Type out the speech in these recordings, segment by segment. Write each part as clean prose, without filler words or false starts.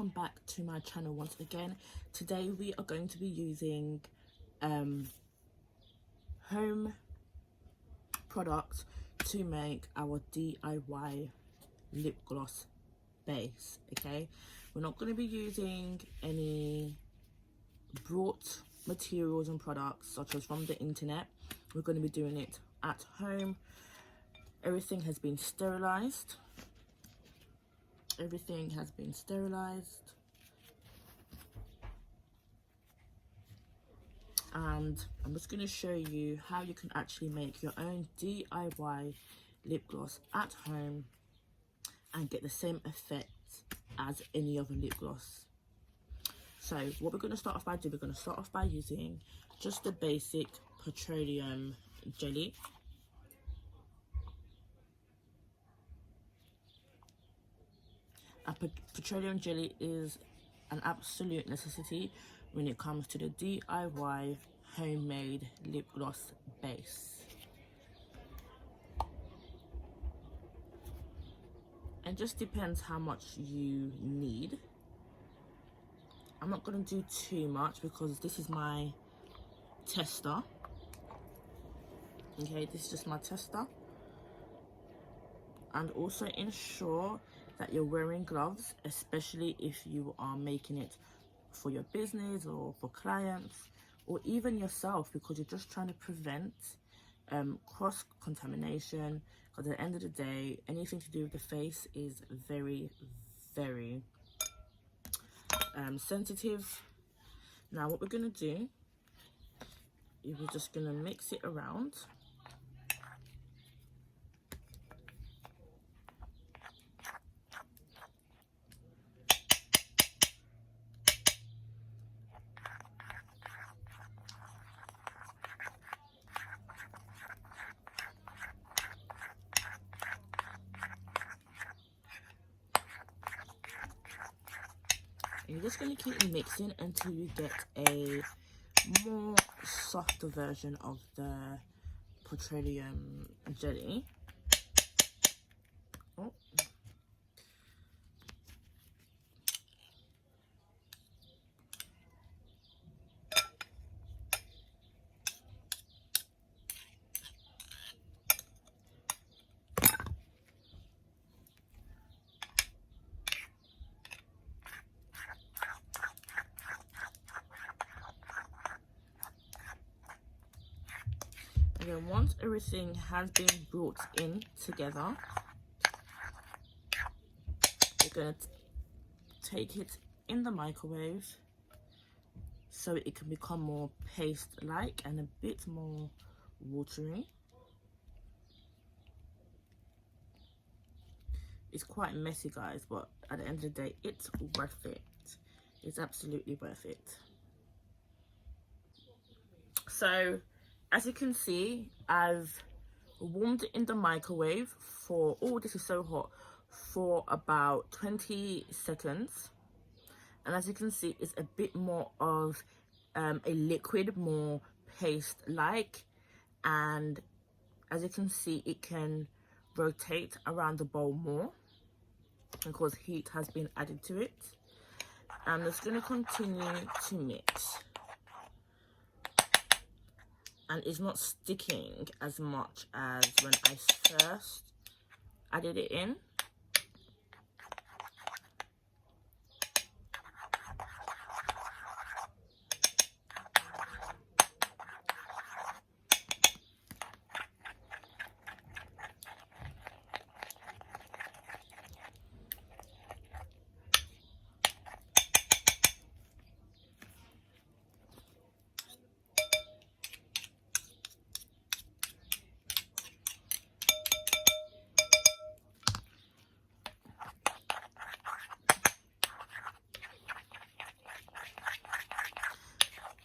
welcome back to my channel once again. Today we are going to be using home products to make our DIY lip gloss base. Okay, we're not going to be using any bought materials and products such as from the internet. We're going to be doing it at home. Everything has been sterilized. Everything has been sterilized, and I'm just going to show you how you can actually make your own DIY lip gloss at home and get the same effect as any other lip gloss. So what we're going to start off by doing, we're going to start off by using just the basic petroleum jelly. Petroleum jelly is an absolute necessity when it comes to the DIY homemade lip gloss base. It just depends how much you need. I'm not going to do too much because this is my tester. Okay, this is just my tester. And also ensure that you're wearing gloves, especially if you are making it for your business or for clients or even yourself, because you're just trying to prevent cross-contamination, because at the end of the day, anything to do with the face is very, very sensitive. Now what we're going to do is we're just going to mix it around. You're just going to keep mixing until you get a more softer version of the petroleum jelly. Oh. And then once everything has been brought in together, we're going to take it in the microwave so it can become more paste-like and a bit more watery. It's quite messy, guys, but at the end of the day, it's worth it. It's absolutely worth it. So as you can see, I've warmed it in the microwave for, oh, this is so hot, for about 20 seconds. And as you can see, it's a bit more of a liquid, more paste-like. And as you can see, it can rotate around the bowl more because heat has been added to it. I'm just going to continue to mix. And it's not sticking as much as when I first added it in.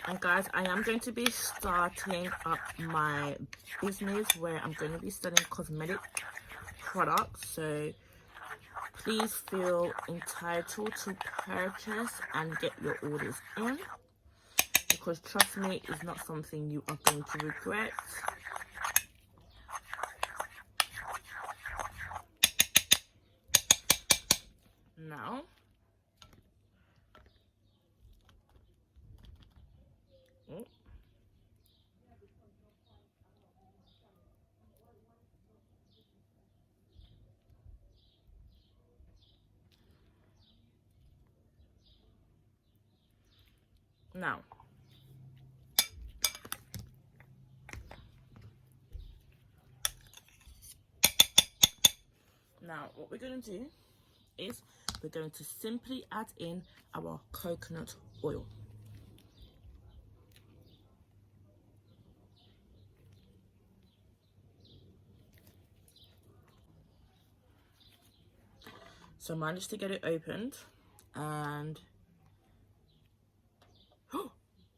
And guys, I am going to be starting up my business where I'm going to be selling cosmetic products. So please feel entitled to purchase and get your orders in, because trust me, it's not something you are going to regret. Now Oh. Now what we're going to do is we're going to simply add in our coconut oil. So I managed to get it opened, and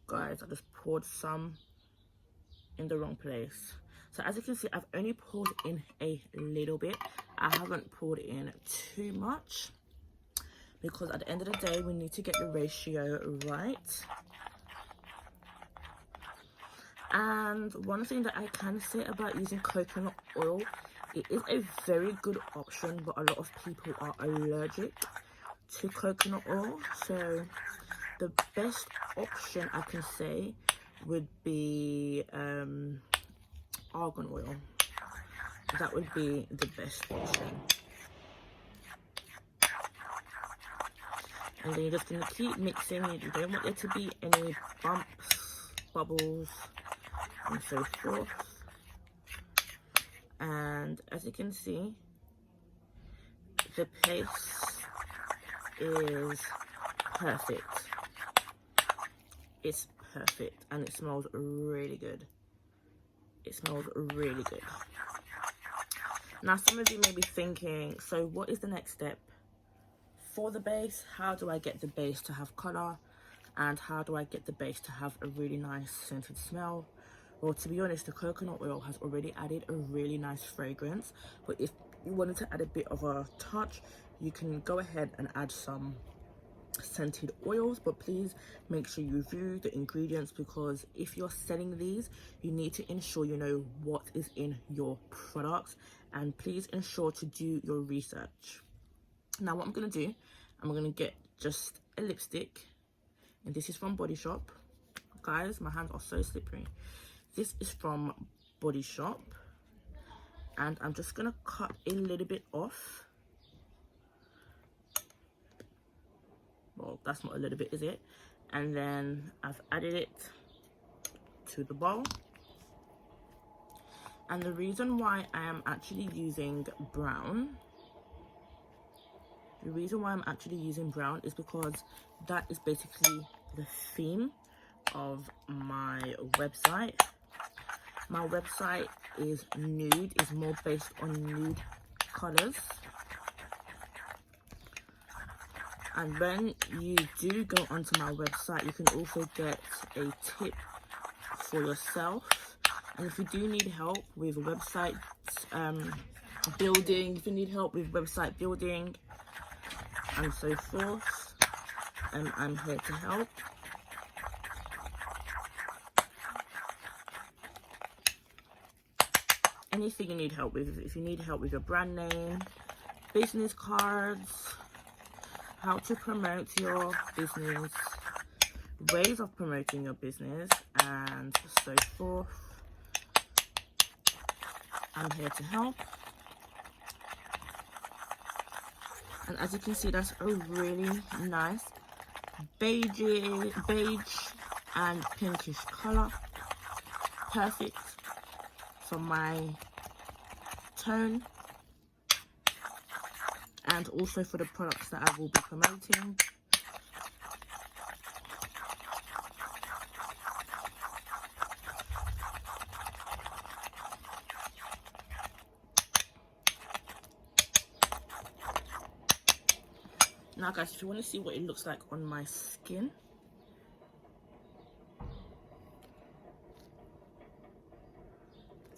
guys, I just poured some in the wrong place. So as you can see, I've only poured in a little bit. I haven't poured in too much because at the end of the day, we need to get the ratio right. And one thing that I can say about using coconut oil, it is a very good option, but a lot of people are allergic to coconut oil. So the best option I can say would be argan oil. That would be the best option. And then you're just going to keep mixing. You don't want there to be any bumps, bubbles, and so forth. And as you can see, the paste is perfect. It's perfect, and it smells really good. It smells really good. Now some of you may be thinking, so what is the next step for the base? How do I get the base to have color, and how do I get the base to have a really nice scented smell? Well, to be honest, the coconut oil has already added a really nice fragrance, but if you wanted to add a bit of a touch, you can go ahead and add some scented oils, but please make sure you review the ingredients, because if you're selling these, you need to ensure you know what is in your products, and please ensure to do your research. Now what I'm going to do, I'm going to get just a lipstick, and this is from Body Shop. Guys, my hands are so slippery. This is from Body Shop, and I'm just going to cut a little bit off. Well, that's not a little bit, is it? And then I've added it to the bowl. And the reason why I am actually using brown, is because that is basically the theme of my website. My website is Nude, is more based on nude colors. And when you do go onto my website, you can also get a tip for yourself. And if you do need help with website building, and so forth, I'm here to help. Anything you need help with. If you need help with your brand name, business cards, how to promote your business, ways of promoting your business, and so forth, I'm here to help. And as you can see, that's a really nice beige and pinkish color. Perfect for my tone, and also for the products that I will be promoting. Now guys, if you want to see what it looks like on my skin,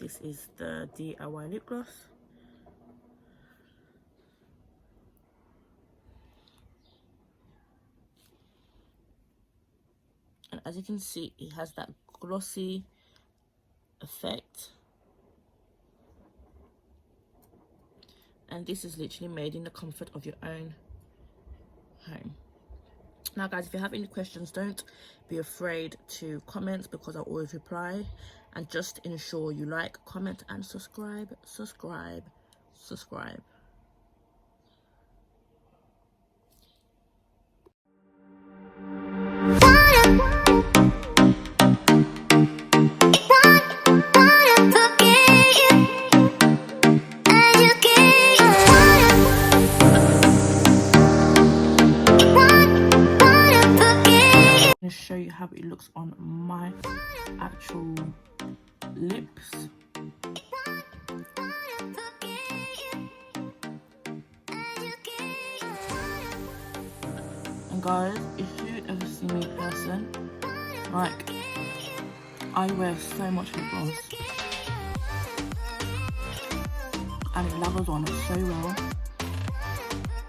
this is the DIY lip gloss. And as you can see, it has that glossy effect. And this is literally made in the comfort of your own home. Now guys, if you have any questions, don't be afraid to comment, because I always reply. And just ensure you like, comment and subscribe. I'm going to show you how it looks on my actual lips. And guys, if you ever see me in person, like, I wear so much lip gloss and it lathers on so well.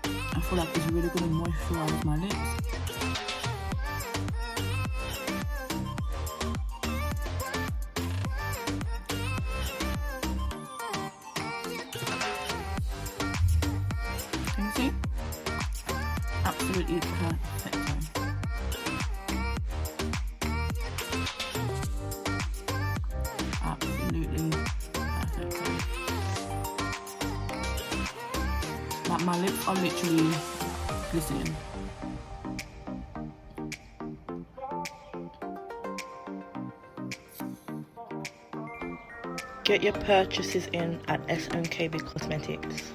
I feel like it's really going to moisturize my lips. Can you see? Absolutely perfect. Absolutely perfect. Like, my lips are literally glistening. Get your purchases in at SNKB Cosmetics.